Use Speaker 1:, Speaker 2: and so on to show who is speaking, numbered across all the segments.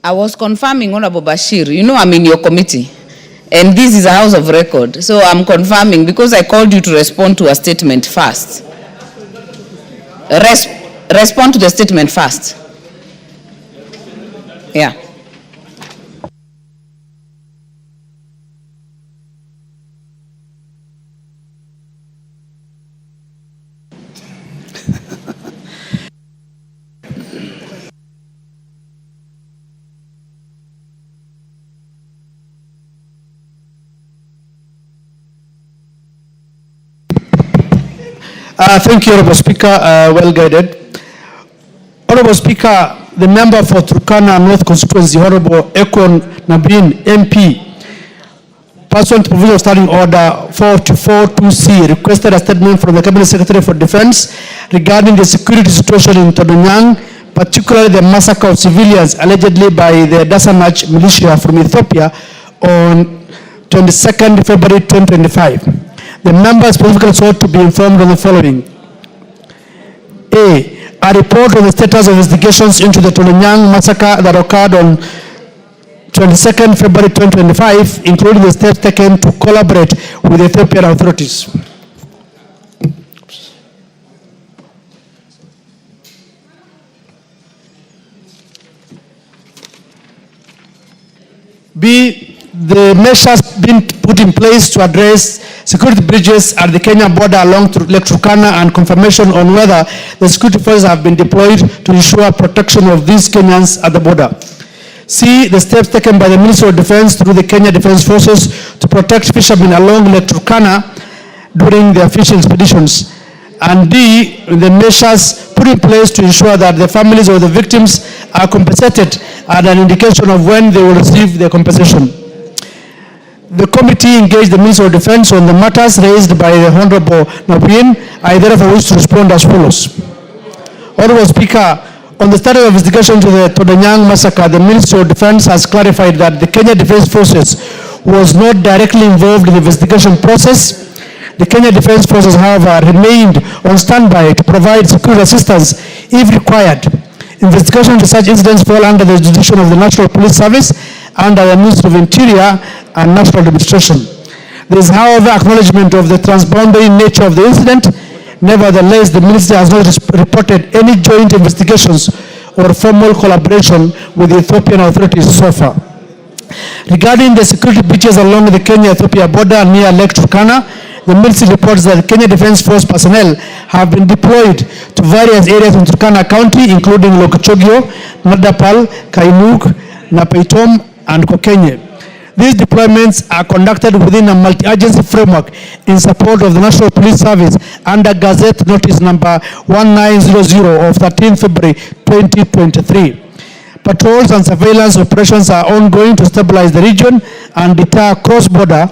Speaker 1: I was confirming, Honorable Bashir, you know I'm in your committee, and this is a house of record, so I'm confirming because I called you to respond to a statement first. Respond to the statement first. Yeah.
Speaker 2: Thank you, Honorable Speaker. Well guided. Honorable Speaker, the member for Turkana North Constituency, Honorable Ekon Nabin, MP, pursuant to provision of Standing Order 442C, requested a statement from the Cabinet Secretary for Defense regarding the security situation in Todonyang, particularly the massacre of civilians allegedly by the Dasanach militia from Ethiopia on 22nd February 2025. The member specifically sought to be informed on the following. A report on the status of investigations into the Todonyang massacre that occurred on 22nd February 2025, including the steps taken to collaborate with the Ethiopian authorities. B, the measures being put in place to address security breaches at the Kenya border along Lake Turkana and confirmation on whether the security forces have been deployed to ensure protection of these Kenyans at the border. C, the steps taken by the Ministry of Defense through the Kenya Defense Forces to protect fishermen along Lake Turkana during their fishing expeditions. And D, the measures put in place to ensure that the families of the victims are compensated and an indication of when they will receive their compensation. The committee engaged the Minister of Defense on the matters raised by the Honorable Nabin. I therefore wish to respond as follows. Honorable Speaker, on the status of investigation to the Todonyang massacre, the Ministry of Defense has clarified that the Kenya Defense Forces was not directly involved in the investigation process. The Kenya Defense Forces, however, remained on standby to provide security assistance if required. Investigation to such incidents fall under the jurisdiction of the National Police Service under the Ministry of Interior and National Administration. There is, however, acknowledgement of the transboundary nature of the incident. Nevertheless, the Ministry has not reported any joint investigations or formal collaboration with the Ethiopian authorities so far. Regarding the security breaches along the Kenya-Ethiopia border near Lake Turkana, the Ministry reports that Kenya Defense Force personnel have been deployed to various areas in Turkana County, including Lokachogio, Nadapal, Kainuk, Napaitom, and Kokenye. These deployments are conducted within a multi-agency framework in support of the National Police Service under Gazette Notice number 1900 of 13 February 2023. Patrols and surveillance operations are ongoing to stabilize the region and deter cross-border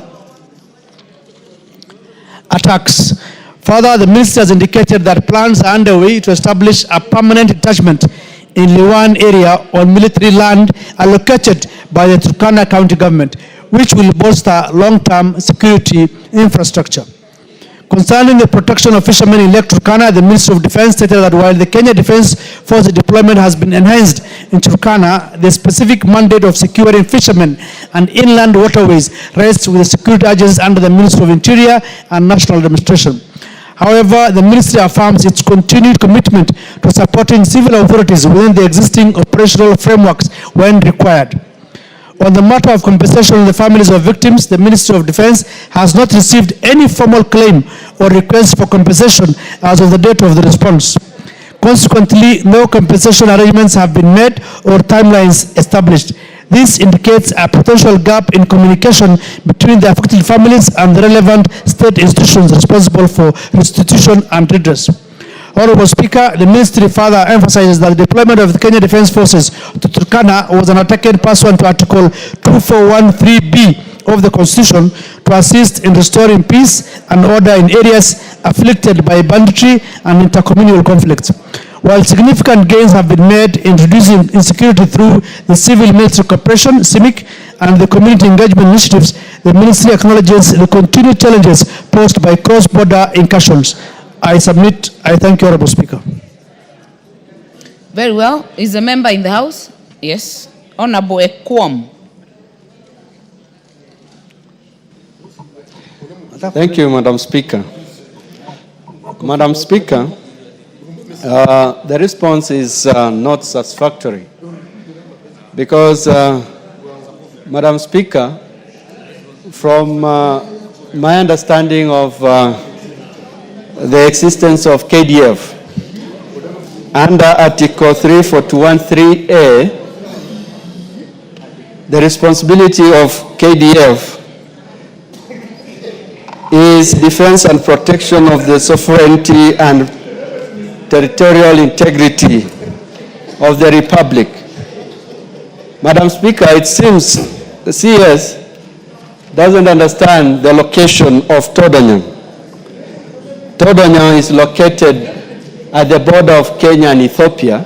Speaker 2: attacks. Further, the Ministry has indicated that plans are underway to establish a permanent detachment in Liwan area on military land allocated by the Turkana County government, which will bolster long-term security infrastructure. Concerning the protection of fishermen in Lake Turkana, the Ministry of Defense stated that while the Kenya Defense Force deployment has been enhanced in Turkana, the specific mandate of securing fishermen and inland waterways rests with the security agencies under the Ministry of Interior and National Administration. However, the Ministry affirms its continued commitment to supporting civil authorities within the existing operational frameworks when required. On the matter of compensation to the families of victims, the Ministry of Defense has not received any formal claim or request for compensation as of the date of the response. Consequently, no compensation arrangements have been made or timelines established. This indicates a potential gap in communication between the affected families and the relevant state institutions responsible for restitution and redress. Honorable Speaker, the Ministry further emphasizes that the deployment of the Kenya Defense Forces to Turkana was undertaken pursuant to Article 2413B of the Constitution to assist in restoring peace and order in areas afflicted by banditry and intercommunal conflicts. While significant gains have been made in reducing insecurity through the civil-military cooperation, CIMIC, and the community engagement initiatives, the Ministry acknowledges the continued challenges posed by cross-border incursions. I submit. I thank you, Honorable Speaker.
Speaker 1: Very well. Is the member in the House? Yes. Honorable Ekwom.
Speaker 3: Thank you, Madam Speaker. Madam Speaker, the response is not satisfactory because, Madam Speaker, from my understanding of the existence of KDF, under Article 341(3)(a), the responsibility of KDF is defense and protection of the sovereignty and territorial integrity of the Republic. Madam Speaker, it seems the CS doesn't understand the location of Todonyang. Todonyang is located at the border of Kenya and Ethiopia,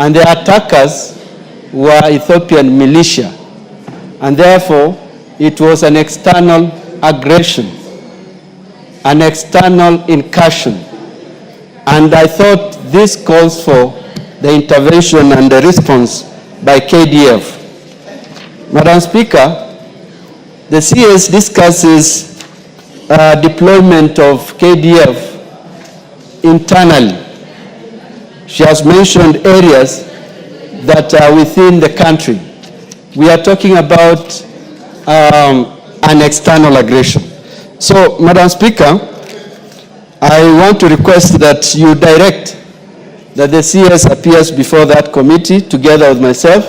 Speaker 3: and the attackers were Ethiopian militia, and therefore it was an external aggression, an external incursion. And I thought this calls for the intervention and the response by KDF. Madam Speaker, the CS discusses deployment of KDF internally. She has mentioned areas that are within the country. We are talking about an external aggression. So, Madam Speaker, I want to request that you direct that the CS appears before that committee together with myself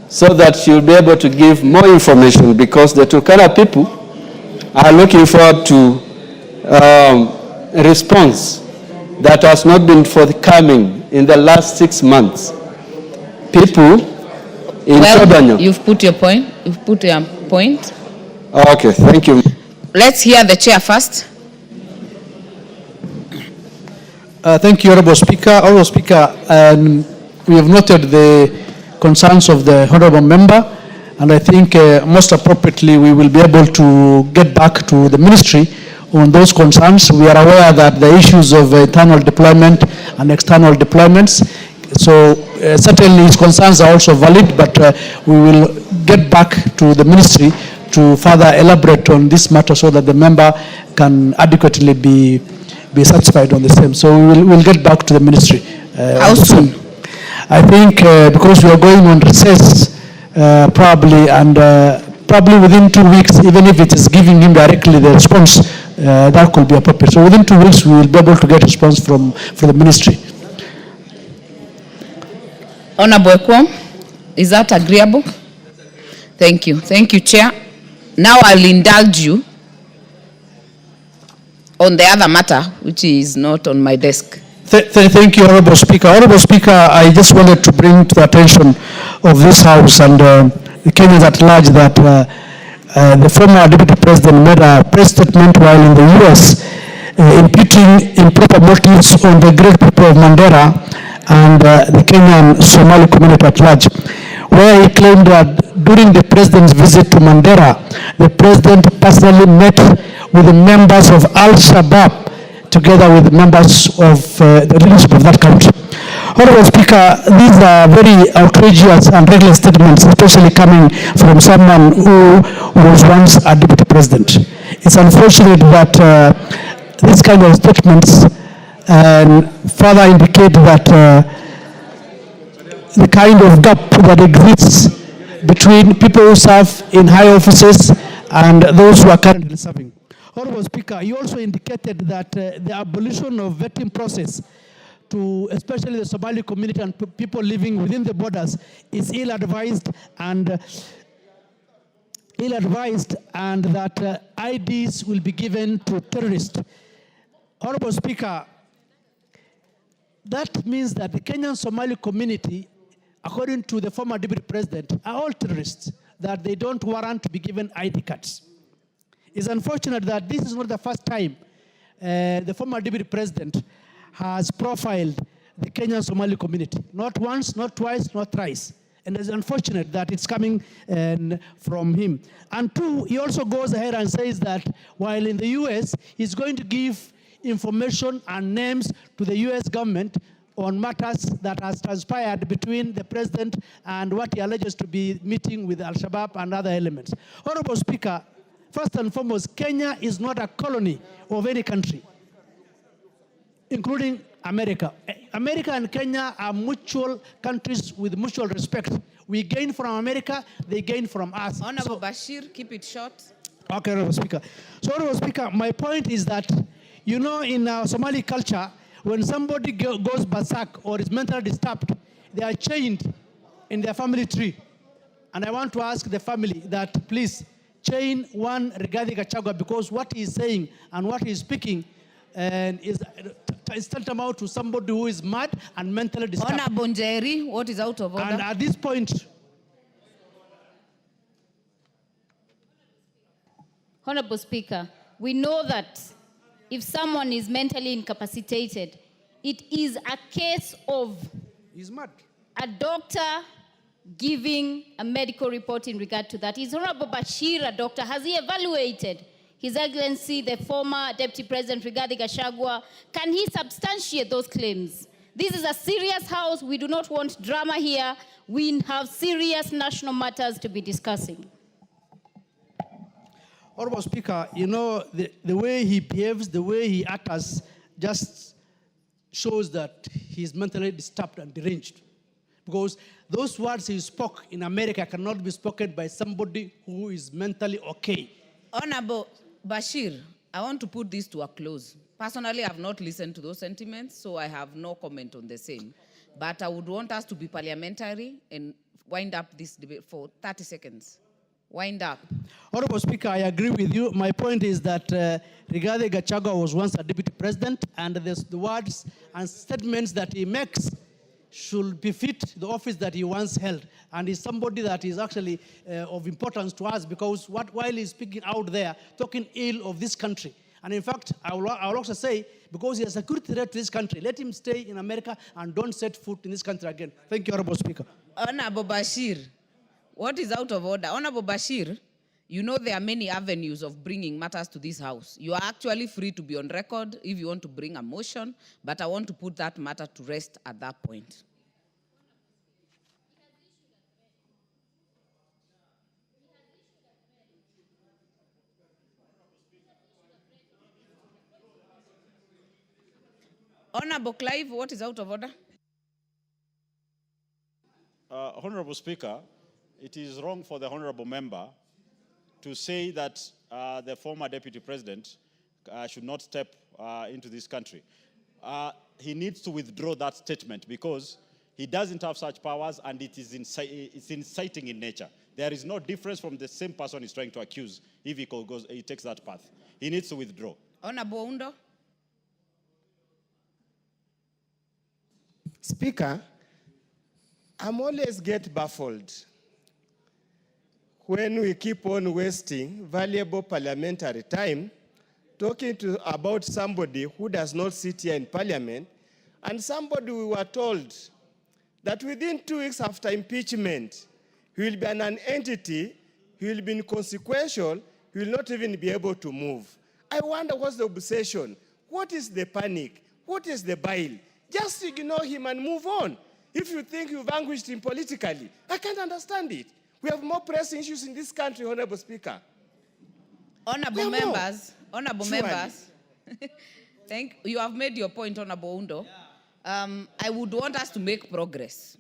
Speaker 3: so that she will be able to give more information, because the Turkana people are looking forward to a response that has not been forthcoming in the last 6 months. People in Todonyang.
Speaker 1: You've put your point. You've put your point.
Speaker 3: Okay, thank you.
Speaker 1: Let's hear the chair first.
Speaker 2: Thank you, Honorable Speaker. Honorable Speaker, we have noted the concerns of the Honorable Member, and I think most appropriately we will be able to get back to the Ministry on those concerns. We are aware that the issues of internal deployment and external deployments, so certainly his concerns are also valid, but we will get back to the Ministry to further elaborate on this matter so that the member can adequately be satisfied on the same. So we'll get back to the Ministry.
Speaker 1: How soon?
Speaker 2: I think because we are going on recess probably, and probably within 2 weeks, even if it is giving him directly the response, that could be appropriate. So within 2 weeks, we will be able to get response from the Ministry.
Speaker 1: Honorable Ekwom, is that agreeable? Thank you. Thank you, Chair. Now I'll indulge you on the other matter, which is not on my desk.
Speaker 2: Thank you, Honorable Speaker. Honorable Speaker, I just wanted to bring to the attention of this House and the Kenyans at large that the former Deputy President made a press statement while in the U.S. Imputing improper motives on the great people of Mandera and the Kenyan Somali community at large, where he claimed that during the President's visit to Mandera, the President personally met with the members of Al-Shabaab together with members of the leadership of that country. Honorable Speaker, these are very outrageous and reckless statements, especially coming from someone who was once a Deputy President. It's unfortunate that these kind of statements further indicate that the kind of gap that exists between people who serve in high offices and those who are currently serving. Honorable Speaker, you also indicated that the abolition of vetting process to especially the Somali community and people living within the borders is ill-advised and that IDs will be given to terrorists. Honorable Speaker, that means that the Kenyan Somali community, according to the former Deputy President, are all terrorists, that they don't warrant to be given ID cards. It's unfortunate that this is not the first time the former Deputy President has profiled the Kenyan Somali community. Not once, not twice, not thrice. And it's unfortunate that it's coming from him. And two, he also goes ahead and says that while in the US, he's going to give information and names to the US government on matters that has transpired between the president and what he alleges to be meeting with Al-Shabaab and other elements. Honorable Speaker, first and foremost, Kenya is not a colony of any country, including America. America and Kenya are mutual countries with mutual respect. We gain from America, they gain from us.
Speaker 1: Honorable Bashir, keep it short.
Speaker 2: Okay, Honorable Speaker. So, Honorable Speaker, my point is that, you know, in Somali culture, when somebody goes berserk or is mentally disturbed, they are chained in their family tree. And I want to ask the family that please chain one Rigathi Gachagua, because what he is saying and what he is speaking is tantamount to somebody who is mad and mentally disturbed.
Speaker 1: Honorable Njeri, what is out of order?
Speaker 2: And at this point,
Speaker 4: Honorable Speaker, we know that if someone is mentally incapacitated, it is a case of
Speaker 2: he's mad.
Speaker 4: a doctor giving a medical report in regard to that. Is Honorable Bashir a doctor? Has he evaluated His Excellency, the former Deputy President Rigathi Gachagua? Can he substantiate those claims? This is a serious house. We do not want drama here. We have serious national matters to be discussing.
Speaker 2: Honorable Speaker, you know, the way he behaves, the way he acts, just shows that he's mentally disturbed and deranged. Because those words he spoke in America cannot be spoken by somebody who is mentally okay.
Speaker 1: Honorable Bashir, I want to put this to a close. Personally, I have not listened to those sentiments, so I have no comment on the same. But I would want us to be parliamentary and wind up this debate for 30 seconds. Wind up.
Speaker 2: Honorable Speaker, I agree with you. My point is that Rigathi Gachagua was once a deputy president, and the words and statements that he makes should befit the office that he once held. And is somebody that is actually of importance to us, because while he's speaking out there, talking ill of this country. And in fact, I will also say, because he is a security threat to this country, let him stay in America and don't set foot in this country again. Thank you, Honorable Speaker.
Speaker 1: Honorable Bashir, what is out of order? Honorable Bashir, you know there are many avenues of bringing matters to this house. You are actually free to be on record if you want to bring a motion, but I want to put that matter to rest at that point. Honorable Clive, what is out of order?
Speaker 5: Honorable Speaker, it is wrong for the honorable member to say that the former deputy president should not step into this country. He needs to withdraw that statement because he doesn't have such powers, and it's inciting in nature. There is no difference from the same person he's trying to accuse if he takes that path. He needs to withdraw.
Speaker 1: Honorable Undo.
Speaker 6: Speaker, I'm always get baffled when we keep on wasting valuable parliamentary time talking about somebody who does not sit here in parliament, and somebody we were told that within 2 weeks after impeachment, he will be an entity, he will be inconsequential, he will not even be able to move. I wonder what's the obsession? What is the panic? What is the bile? Just ignore him and move on. If you think you've vanquished him politically, I can't understand it. We have more pressing issues in this country, Honorable Speaker.
Speaker 1: Honorable members, thank you. Have made your point, Honorable Undo. I would want us to make progress.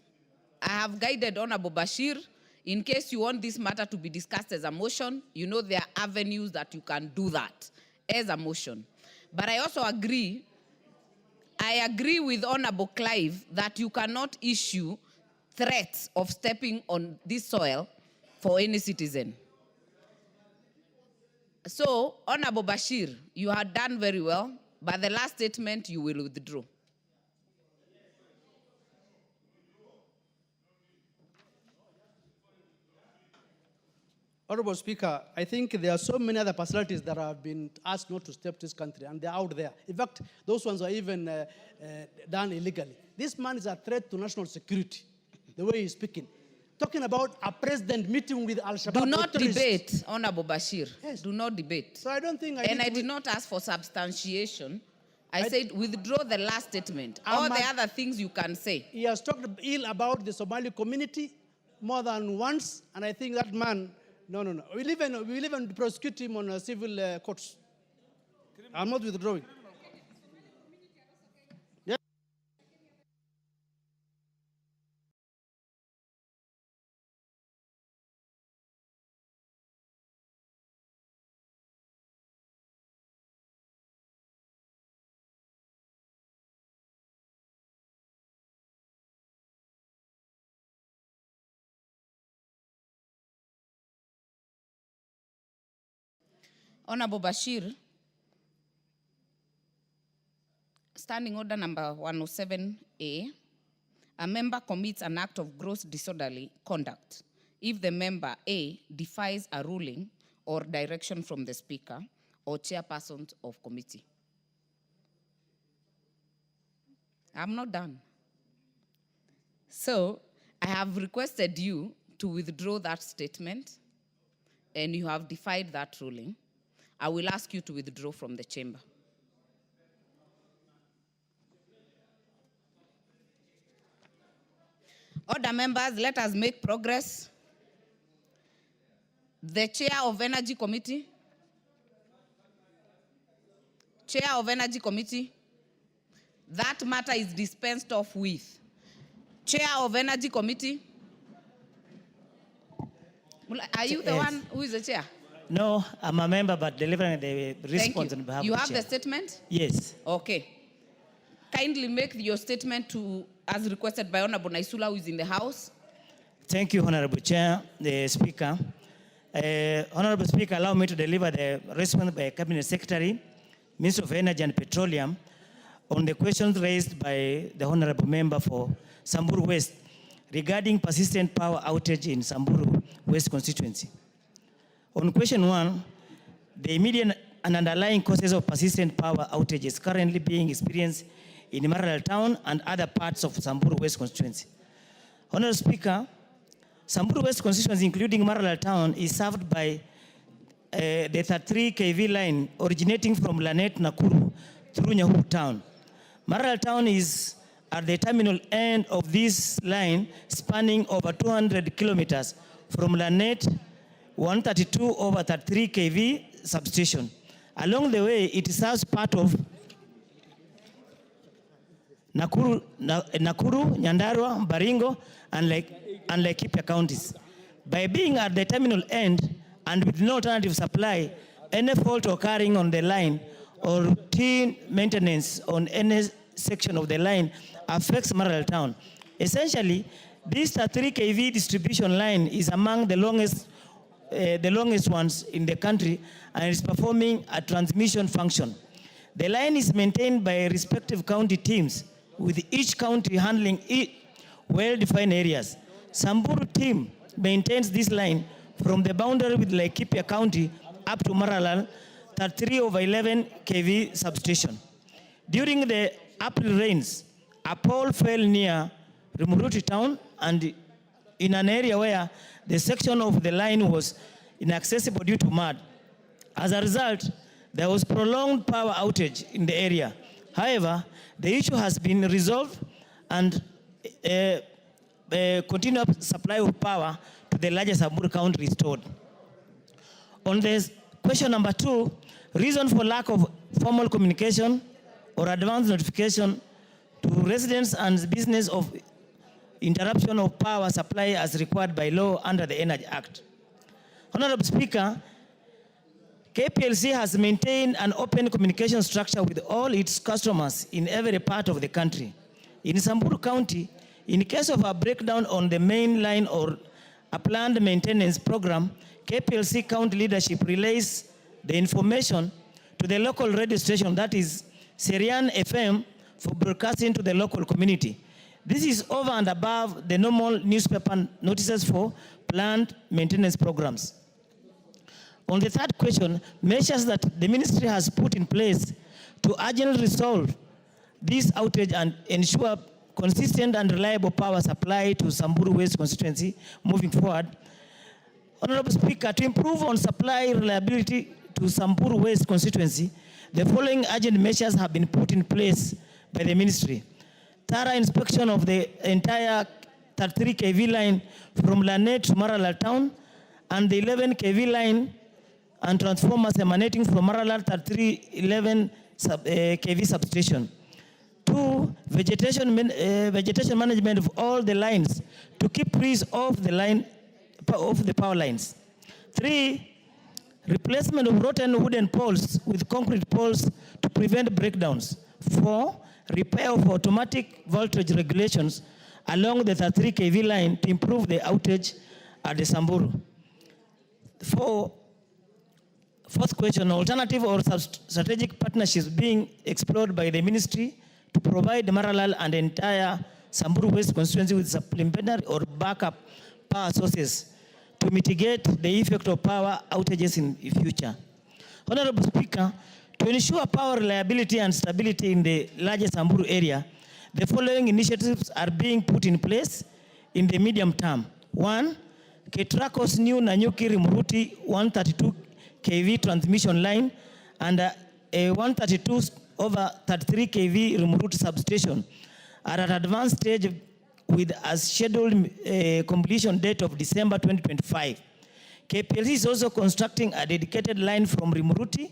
Speaker 1: I have guided Honorable Bashir. In case you want this matter to be discussed as a motion, you know there are avenues that you can do that as a motion. But I also agree with Honorable Clive that you cannot issue threats of stepping on this soil for any citizen. So, Honorable Bashir, you had done very well, but the last statement you will withdraw.
Speaker 2: Honorable Speaker, I think there are so many other personalities that have been asked not to step to this country, and they're out there. In fact, those ones are even done illegally. This man is a threat to national security, the way he's speaking. Talking about a president meeting with Al-Shabaab.
Speaker 1: Do not debate, Honorable Bashir.
Speaker 2: Yes.
Speaker 1: Do not debate.
Speaker 2: So I don't think
Speaker 1: I did not ask for substantiation. I said withdraw the last statement. All the other things you can say.
Speaker 2: He has talked ill about the Somali community more than once, and I think that man, no. We'll even prosecute him on civil courts. I'm not withdrawing. Yeah.
Speaker 1: Honorable Bashir, Standing Order number 107A, a member commits an act of gross disorderly conduct if the member A defies a ruling or direction from the Speaker or chairperson of committee. I'm not done. So I have requested you to withdraw that statement, and you have defied that ruling. I will ask you to withdraw from the chamber. Order members, let us make progress. The Chair of Energy Committee. Chair of Energy Committee. That matter is dispensed of with. Chair of Energy Committee. Are you the one who is the chair?
Speaker 7: No, I'm a member, but delivering the response on behalf of the chair.
Speaker 1: You have the statement?
Speaker 7: Yes.
Speaker 1: Okay. Kindly make your statement as requested by Honorable Naisula, who is in the House.
Speaker 7: Thank you, Honorable Chair, the Speaker. Honorable Speaker, allow me to deliver the response by Cabinet Secretary, Minister of Energy and Petroleum, on the questions raised by the Honorable Member for Samburu West regarding persistent power outage in Samburu West constituency. On question 1, the immediate and underlying causes of persistent power outages currently being experienced in Maralal Town and other parts of Samburu West constituency. Honorable Speaker, Samburu West constituency, including Maralal Town, is served by the 33 kV line originating from Lanet, Nakuru through Nyahu Town. Maralal Town is at the terminal end of this line, spanning over 200 kilometers from Lanet 132 over 33 kV substation. Along the way, it serves part of Nakuru, Nyandarua, Baringo, and Laikipia counties. By being at the terminal end and with no alternative supply, any fault occurring on the line or routine maintenance on any section of the line affects Maralal Town. Essentially, this 33 kV distribution line is among the longest ones in the country and is performing a transmission function. The line is maintained by respective county teams, with each county handling well-defined areas. Samburu team maintains this line from the boundary with Laikipia County up to Maralal 33 over 11 kV substation. During the April rains, a pole fell near Rimuruti town and in an area where the section of the line was inaccessible due to mud. As a result, there was prolonged power outage in the area. However, the issue has been resolved and continuous supply of power to the larger Samburu County restored. On this question number 2, reason for lack of formal communication or advance notification to residents and business of interruption of power supply as required by law under the Energy Act. Honorable Speaker, KPLC has maintained an open communication structure with all its customers in every part of the country. In Samburu County, in case of a breakdown on the main line or a planned maintenance program, KPLC county leadership relays the information to the local radio station, that is Serian FM, for broadcasting to the local community. This is over and above the normal newspaper notices for planned maintenance programs. On the third question, measures that the ministry has put in place to urgently resolve this outage and ensure consistent and reliable power supply to Samburu West constituency moving forward. Honorable Speaker, to improve on supply reliability to Samburu West constituency, The following urgent measures have been put in place by the ministry. Thorough inspection of the entire 33 kV line from Lanet to Maralal town and the 11 kV line and transformers emanating from Maralal 3311 kV substation. 2, vegetation management of all the lines to keep trees off the power lines. 3, replacement of rotten wooden poles with concrete poles to prevent breakdowns. 4, repair of automatic voltage regulations along the 33 kV line to improve the outage at the Samburu. 4th question, alternative or strategic partnerships being explored by the ministry to provide Maralal and the entire Samburu West constituency with supplementary or backup power sources to mitigate the effect of power outages in the future. Honorable Speaker, to ensure power reliability and stability in the larger Samburu area, the following initiatives are being put in place in the medium term. 1, Ketraco's new Nanyuki Rimuruti 132 kV transmission line and a 132 over 33 kV Rimuruti substation are at advanced stage with a scheduled completion date of December 2025. KPLC is also constructing a dedicated line from Rimuruti,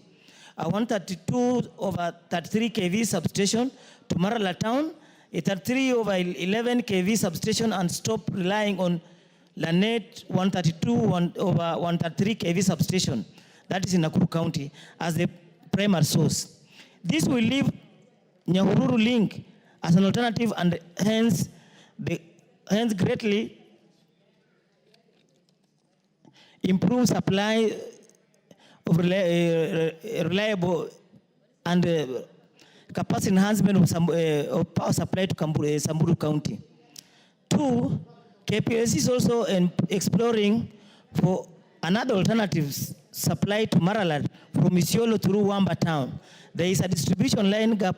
Speaker 7: a 132 over 33 kV substation to Marala town, a 33 over 11 kV substation, and stop relying on Lanet 132 over 133 kV substation, that is in Nakuru County, as the primary source. This will leave Nyahururu link as an alternative and hence greatly improve supply of reliable and capacity enhancement of power supply to Samburu County. 2, KPLC is also exploring for another alternative supply to Maralal from Isiolo through Wamba town. There is a distribution line gap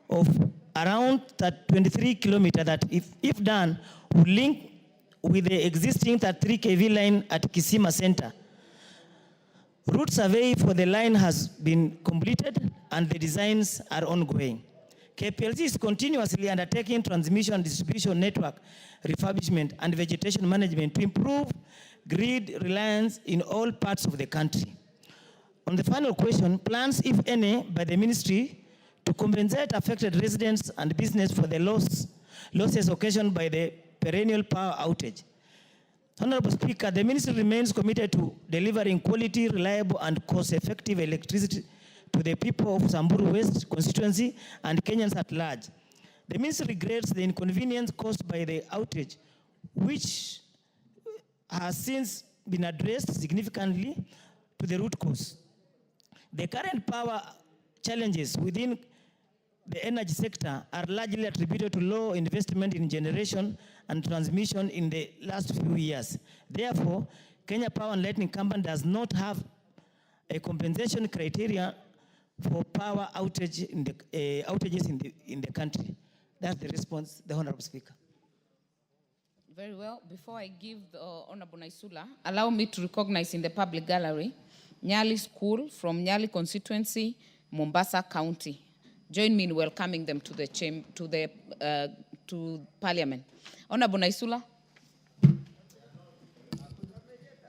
Speaker 7: of around 23 kilometers that, if done, would link with the existing 33 kV line at Kisima Center. Route survey for the line has been completed and the designs are ongoing. KPLC is continuously undertaking transmission and distribution network refurbishment and vegetation management to improve grid reliance in all parts of the country. On the final question, plans, if any, by the ministry to compensate affected residents and business for the losses occasioned by the perennial power outage. Honorable Speaker, the ministry remains committed to delivering quality, reliable, and cost-effective electricity to the people of Samburu West constituency and Kenyans at large. The ministry regrets the inconvenience caused by the outage, which has since been addressed significantly to the root cause. The current power challenges within the energy sector are largely attributed to low investment in generation and transmission in the last few years. Therefore, Kenya Power and Lighting Company does not have a compensation criteria for power outages in the country. That's the response, the Honorable Speaker.
Speaker 1: Very well. Before I give the Honorable Naisula, allow me to recognize in the public gallery Nyali School from Nyali constituency, Mombasa County. Join me in welcoming them to the to Parliament. Honorable Naisula.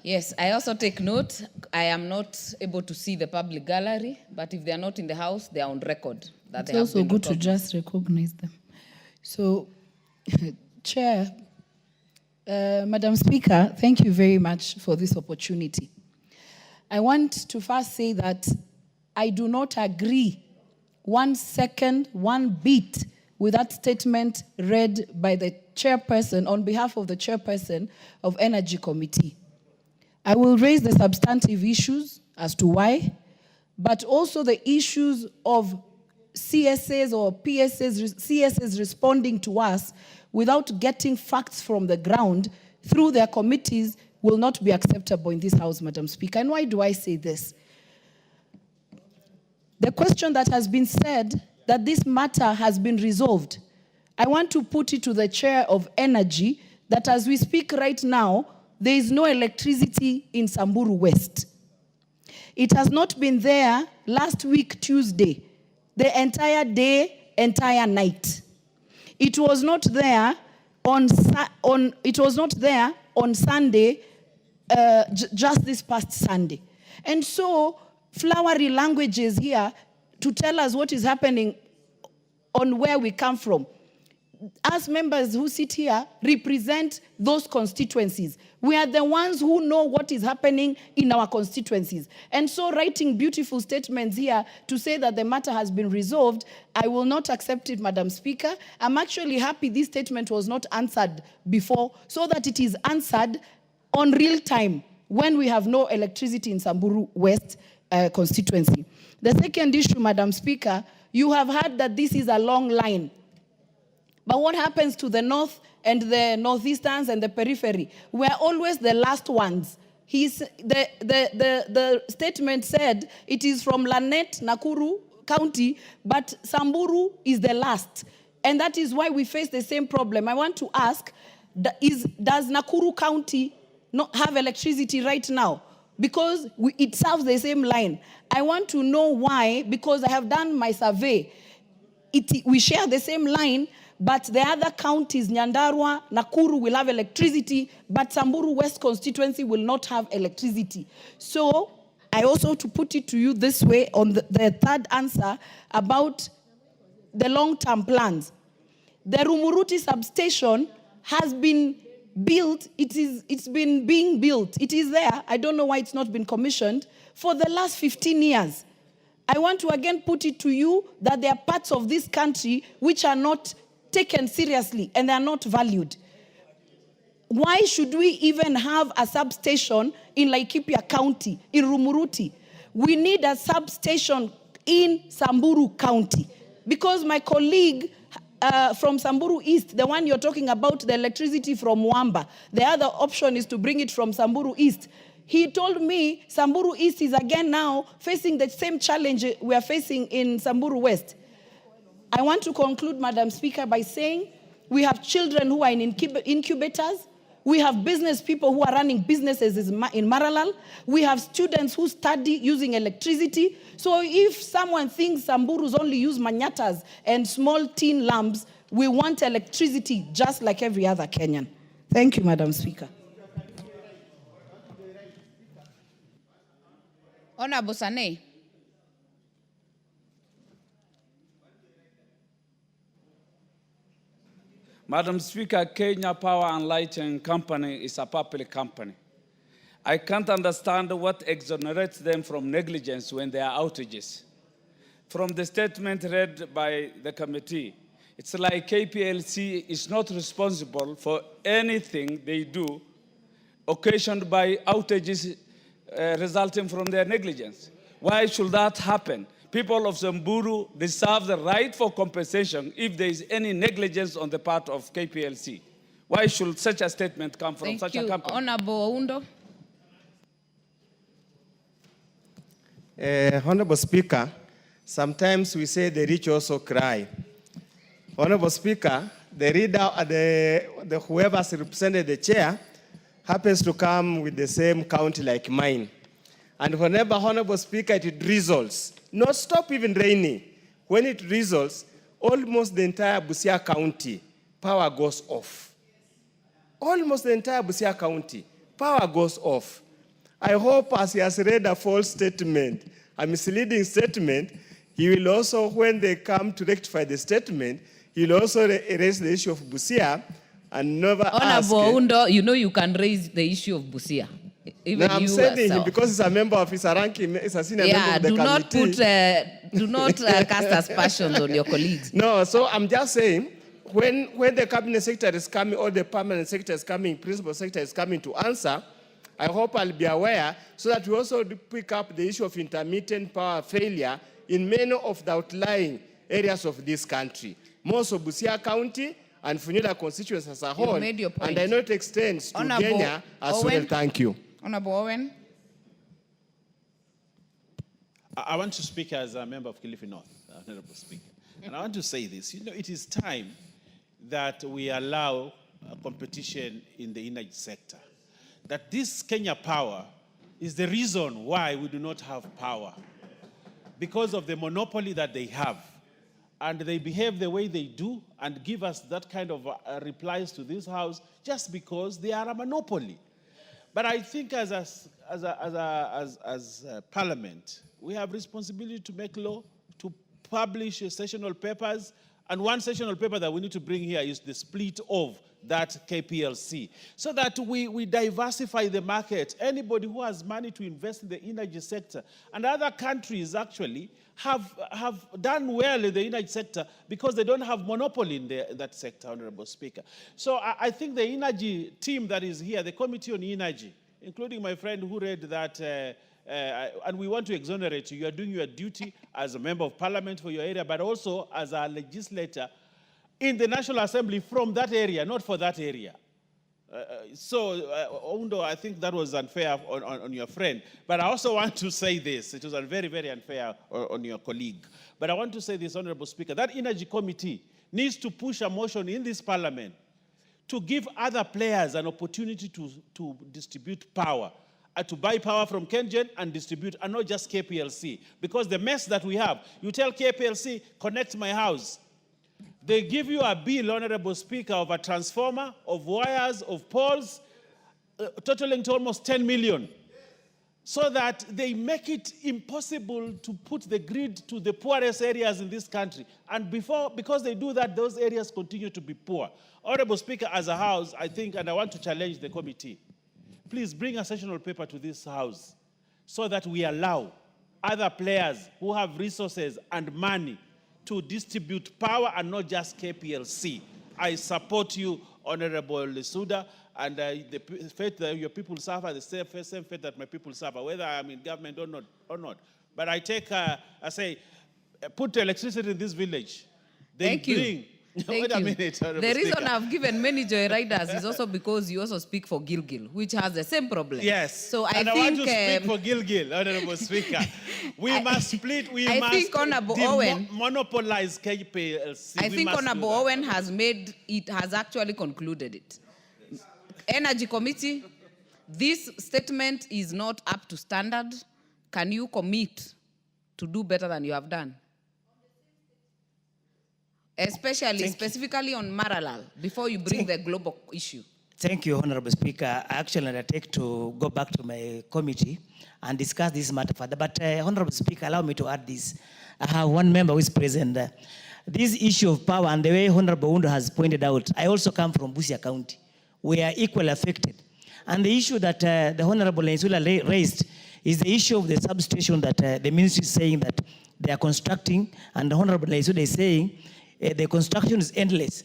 Speaker 1: Yes, I also take note. I am not able to see the public gallery, but if they are not in the house, they are on record.
Speaker 8: It's also good to just recognize them. So, Chair, Madam Speaker, thank you very much for this opportunity. I want to first say that I do not agree 1 second, 1 bit with that statement read by the chairperson on behalf of the chairperson of Energy Committee. I will raise the substantive issues as to why, but also the issues of CSAs or PSAs, CSAs responding to us without getting facts from the ground through their committees will not be acceptable in this House, Madam Speaker. And why do I say this? The question that has been said that this matter has been resolved, I want to put it to the Chair of Energy that as we speak right now, there is no electricity in Samburu West. It has not been there last week, Tuesday, the entire day, entire night. It was not there on Sunday, just this past Sunday. And so, flowery languages here to tell us what is happening on where we come from. Us members who sit here represent those constituencies. We are the ones who know what is happening in our constituencies. And so writing beautiful statements here to say that the matter has been resolved, I will not accept it, Madam Speaker. I'm actually happy this statement was not answered before, so that it is answered on real time when we have no electricity in Samburu West constituency. The second issue, Madam Speaker, you have heard that this is a long line. But what happens to the north and the northeasterns and the periphery? We're always the last ones. The statement said it is from Lanet, Nakuru County, but Samburu is the last. And that is why we face the same problem. I want to ask, does Nakuru County not have electricity right now? Because it serves the same line. I want to know why, because I have done my survey. We share the same line, but the other counties, Nyandarua, Nakuru, will have electricity, but Samburu West constituency will not have electricity. So I also, to put it to you this way, on the third answer about the long-term plans. The Rumuruti substation has been built, it's been being built. It is there. I don't know why it's not been commissioned for the last 15 years. I want to again put it to you that there are parts of this country which are not taken seriously and they are not valued. Why should we even have a substation in Laikipia County, in Rumuruti? We need a substation in Samburu County, because my colleague from Samburu East, the one you're talking about, the electricity from Wamba, the other option is to bring it from Samburu East. He told me Samburu East is again now facing the same challenge we are facing in Samburu West. I want to conclude, Madam Speaker, by saying we have children who are in incubators. We have business people who are running businesses in Maralal. We have students who study using electricity. So if someone thinks Samburus only use manyatas and small tin lamps, we want electricity just like every other Kenyan. Thank you, Madam Speaker.
Speaker 1: Honorable Sane.
Speaker 9: Madam Speaker, Kenya Power and Lighting Company is a public company. I can't understand what exonerates them from negligence when there are outages. From the statement read by the committee, it's like KPLC is not responsible for anything they do occasioned by outages resulting from their negligence. Why should that happen? People of Samburu deserve the right for compensation if there is any negligence on the part of KPLC. Why should such a statement come from such a company?
Speaker 1: Honorable Oundo.
Speaker 6: Honorable Speaker, sometimes we say the rich also cry. Honorable Speaker, the reader, whoever has represented the chair happens to come with the same county like mine. And whenever, Honorable Speaker, it drizzles, not stop even raining. When it drizzles, almost the entire Busia County, power goes off. Almost the entire Busia County, power goes off. I hope as he has read a false statement, a misleading statement, he will also, when they come to rectify the statement, he will also raise the issue of Busia and never ask.
Speaker 1: Honorable Oundo, you know you can raise the issue of Busia. Even
Speaker 6: I'm sending him because he's a member of his ranking, he's a senior member of the committee.
Speaker 1: Do not cast aspersions on your colleagues.
Speaker 6: No, so I'm just saying, when the cabinet secretary is coming or the permanent secretary is coming, principal secretary is coming to answer, I hope I'll be aware so that we also pick up the issue of intermittent power failure in many of the outlying areas of this country. Most of Busia County and Funyula constituency as a whole.
Speaker 1: You've made your point.
Speaker 6: And I know it extends to
Speaker 1: Honorable
Speaker 6: Kenya as
Speaker 1: Owen.
Speaker 6: well. Thank you.
Speaker 1: Honorable Owen.
Speaker 10: I want to speak as a member of Kilifi North, Honorable Speaker. And I want to say this. You know, it is time that we allow competition in the energy sector. That this Kenya Power is the reason why we do not have power. Because of the monopoly that they have. And they behave the way they do and give us that kind of replies to this House just because they are a monopoly. But I think as a Parliament, we have responsibility to make law, to publish sessional papers, and one sessional paper that we need to bring here is the split of that KPLC, so that we diversify the market. Anybody who has money to invest in the energy sector, and other countries actually have done well in the energy sector because they don't have monopoly in that sector, Honorable Speaker. So I think the energy team that is here, the Committee on Energy, including my friend who read that, and we want to exonerate you. You are doing your duty as a member of Parliament for your area, but also as a legislator in the National Assembly from that area, not for that area. Ondo, I think that was unfair on your friend. But I also want to say this. It was very, very unfair on your colleague. But I want to say this, Honorable Speaker. That Energy Committee needs to push a motion in this Parliament to give other players an opportunity to distribute power, to buy power from KenGen and distribute, and not just KPLC. Because the mess that we have, you tell KPLC, connect my house. They give you a bill, Honorable Speaker, of a transformer, of wires, of poles, totaling to almost 10 million. So that they make it impossible to put the grid to the poorest areas in this country. And because they do that, those areas continue to be poor. Honorable Speaker, as a House, I think, and I want to challenge the committee, please bring a sessional paper to this House so that we allow other players who have resources and money to distribute power and not just KPLC. I support you, Honorable Lesuda, and the faith that your people suffer, the same faith that my people suffer, whether I'm in government or not. But I say, put electricity in this village.
Speaker 1: Thank you.
Speaker 10: Wait a minute,
Speaker 1: the reason I've given many joyriders is also because you also speak for Gilgil, which has the same problem.
Speaker 10: Yes.
Speaker 1: So
Speaker 10: I want to speak for Gilgil, Honorable Speaker. We must split. We must monopolize KPLC.
Speaker 1: I think Honorable Owen has actually concluded it. Energy Committee, this statement is not up to standard. Can you commit to do better than you have done? Specifically on Maralal, before you bring the global issue.
Speaker 7: Thank you, Honorable Speaker. I actually undertake to go back to my committee and discuss this matter further. But Honorable Speaker, allow me to add this. I have one member who is present. This issue of power and the way Honorable Undo has pointed out, I also come from Busia County. We are equally affected. And the issue that the Honorable Insula raised is the issue of the substation that the ministry is saying that they are constructing, and the Honorable Insula is saying the construction is endless.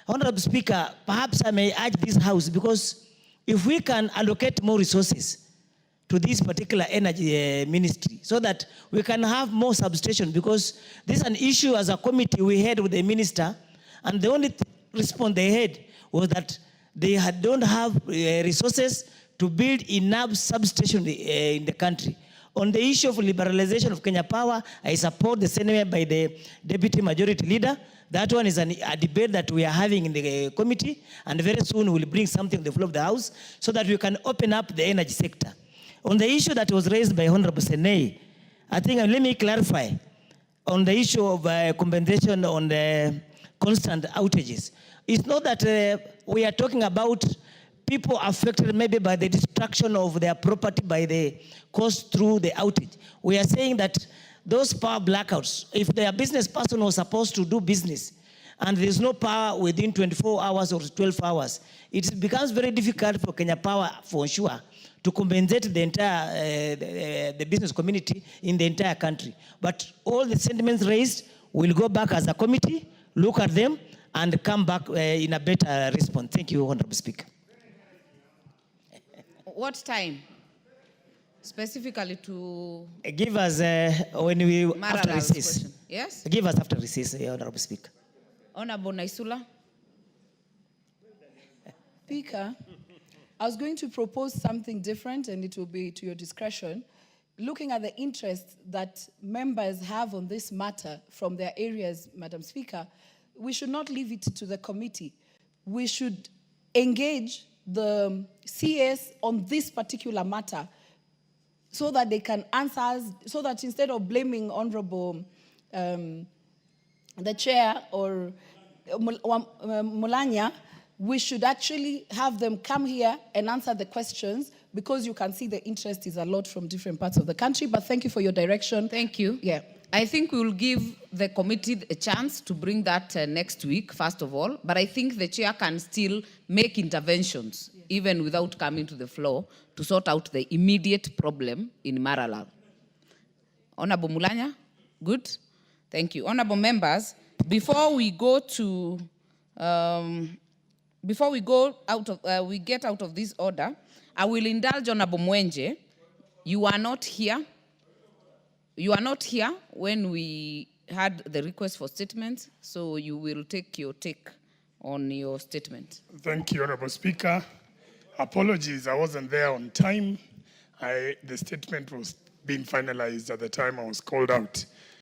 Speaker 7: Honorable Speaker, perhaps I may urge this House, because if we can allocate more resources to this particular energy ministry so that we can have more substation, because this is an issue as a committee we had with the minister, and the only response they had was that they don't have resources to build enough substation in the country. On the issue of liberalization of Kenya Power, I support the sentiment by the Deputy Majority Leader. That one is a debate that we are having in the committee, and very soon we'll bring something to the floor of the House so that we can open up the energy sector. On the issue that was raised by Honorable Senei, I think, let me clarify, on the issue of compensation on the constant outages. It's not that we are talking about people affected maybe by the destruction of their property by the cost through the outage. We are saying that those power blackouts, if their business person was supposed to do business and there's no power within 24 hours or 12 hours, it becomes very difficult for Kenya Power, for sure, to compensate the entire the business community in the entire country. But all the sentiments raised will go back as a committee, look at them, and come back in a better response. Thank you, Honorable Speaker.
Speaker 1: What time? Specifically to...
Speaker 7: Give us when we... after recess.
Speaker 1: Question. Yes?
Speaker 7: Give us after recess, Honorable Speaker.
Speaker 1: Honorable Naisula.
Speaker 8: Speaker, I was going to propose something different, and it will be to your discretion. Looking at the interest that members have on this matter from their areas, Madam Speaker, we should not leave it to the committee. We should engage the CS on this particular matter so that they can answer us, so that instead of blaming Honorable the chair or Mulanya, we should actually have them come here and answer the questions, because you can see the interest is a lot from different parts of the country. But thank you for your direction.
Speaker 1: Thank you.
Speaker 8: Yeah.
Speaker 1: I think we will give the committee a chance to bring that next week, first of all. But I think the chair can still make interventions, even without coming to the floor, to sort out the immediate problem in Maralal. Honorable Mulanya, good? Thank you. Honorable members, before we go to, before we go out of, we get out of this order, I will indulge Honorable Mwenje. You are not here. You are not here when we had the request for statements, so you will take your take on your statement.
Speaker 11: Thank you, Honorable Speaker. Apologies, I wasn't there on time. The statement was being finalized at the time I was called out.